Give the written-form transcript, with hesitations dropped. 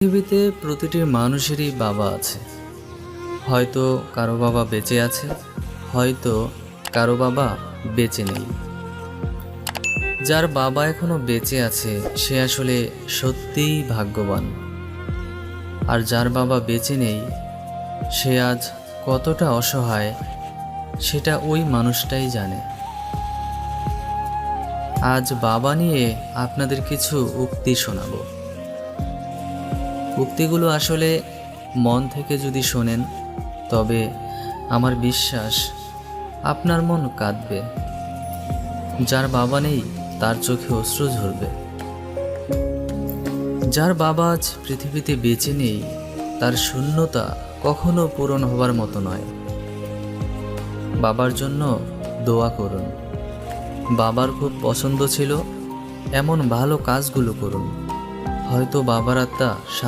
পৃথিবীতে প্রতিটি মানুষেরই বাবা আছে। হয়তো কারো বাবা বেঁচে আছে, হয়তো কারো বাবা বেঁচে নেই। যার বাবা এখনো বেঁচে আছে সে আসলে সত্যিই ভাগ্যবান। আর যার বাবা বেঁচে নেই সে আজ কতটা অসহায় সেটা ওই মানুষটাই জানে। আজ বাবা নিয়ে আপনাদের কিছু উক্তি শোনাবো। উক্তিগুলো আসলে মন থেকে যদি শোনেন তবে আমার বিশ্বাস আপনার মন কাঁদবে। যার বাবা নেই তার চোখে অশ্রু ঝরবে। যার বাবা আজ পৃথিবীতে বেঁচে নেই তার শূন্যতা কখনো পূরণ হবার মতো নয়। বাবার জন্য দোয়া করুন। বাবার খুব পছন্দ ছিল এমন ভালো কাজগুলো করুন, হয়তো বাবার আত্মা শান্তি